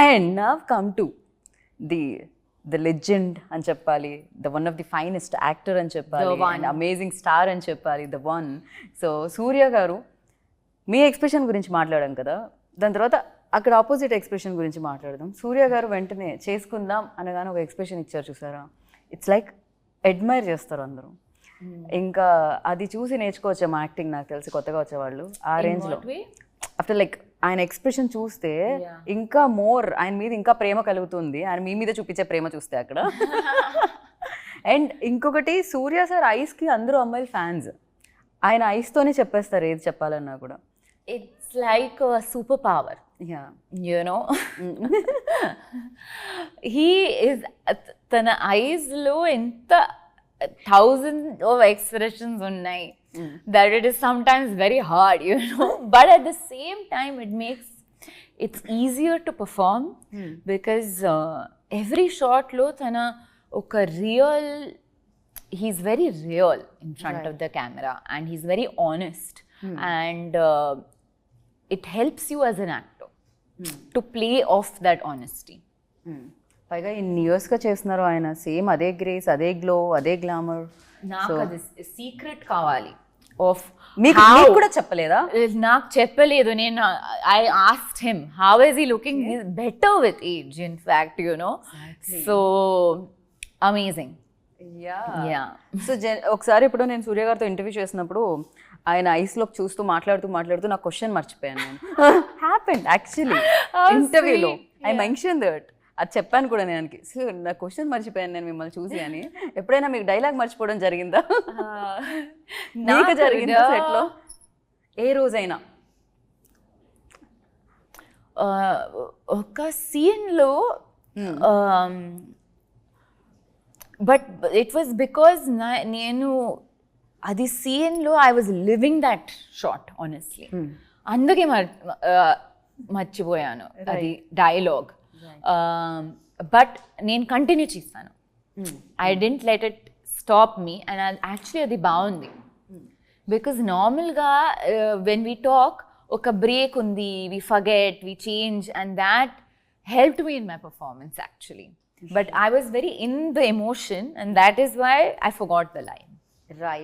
And now come to the legend అని చెప్పాలి, the one of the finest actor అని చెప్పాలి, అమేజింగ్ స్టార్ అని చెప్పాలి, ద వన్. సో సూర్య గారు, మీ ఎక్స్ప్రెషన్ గురించి మాట్లాడాం కదా, దాని తర్వాత అక్కడ ఆపోజిట్ ఎక్స్ప్రెషన్ గురించి మాట్లాడదాం. సూర్య గారు వెంటనే చేసుకుందాం అనగానే ఒక ఎక్స్ప్రెషన్ ఇచ్చారు చూసారా, ఇట్స్ లైక్ అడ్మైర్ చేస్తారు అందరూ. ఇంకా అది చూసి నేర్చుకోవచ్చాము యాక్టింగ్, నాకు తెలిసి కొత్తగా వచ్చేవాళ్ళు ఆ రేంజ్లో. ఆఫ్టర్ లైక్ ఆయన ఎక్స్ప్రెషన్ చూస్తే ఇంకా మోర్ ఆయన మీద ఇంకా ప్రేమ కలుగుతుంది, ఆయన మీ మీద చూపించే ప్రేమ చూస్తే అక్కడ. అండ్ ఇంకొకటి, సూర్య సార్ ఐస్కి అందరూ అమ్మాయిలు ఫ్యాన్స్. ఆయన ఐస్తోనే చెప్పేస్తారు ఏది చెప్పాలన్నా కూడా. It's like super power, you know. He is, తన ఐస్లో ఎంత thousands of expressions ఉన్నాయి that it is sometimes very hard, you know. But at the same time it's easier to perform because every shot lo tana oka real, he's very real in front of the camera and he's very honest and it helps you as an actor to play off that honesty. పైగా ఇన్ని ఇయర్స్గా చేస్తున్నారు ఆయన, same అదే grace, అదే glow, అదే glamour. నాకు అది సీక్రెట్ కావాలి ఆఫ్, మీకు కూడా చెప్పలేదా? నాకు చెప్పలేదు. నేను I asked him how is he looking, he is better with age in fact, you know. So amazing. Yeah. So ఒకసారి ఇప్పుడు నేను సూర్య గారితో ఇంటర్వ్యూ చేసినప్పుడు ఆయన ఐస్లోకి చూస్తూ మాట్లాడుతూ నా క్వశ్చన్ మర్చిపోయాను నేను. హ్యాపెండ్ యాక్చువల్లీ ఇంటర్వ్యూలో, ఐ మెన్షన్ దట్, అది చెప్పాను కూడా నేను. నా క్వశ్చన్ మర్చిపోయాను నేను మిమ్మల్ని చూసి అని. ఎప్పుడైనా మీకు డైలాగ్ మర్చిపోవడం జరిగిందా? నాకు జరిగిందా సెట్లో ఏ రోజైనా? ఒక సీన్లో, బట్ ఇట్ వాజ్ బికాజ్ నేను అది సీన్లో I was living that shot honestly, అందుకే మర్చిపోయాను అది డైలాగ్. బట్ నేను కంటిన్యూ చేస్తాను, I didn't let it stop me. And actually అది బాగుంది బికాజ్ నార్మల్గా వెన్ వీ టాక్ ఒక బ్రేక్ ఉంది, we forget, we change, and that helped me in my performance actually. But I was very in the emotion and that is why I forgot the line. Right.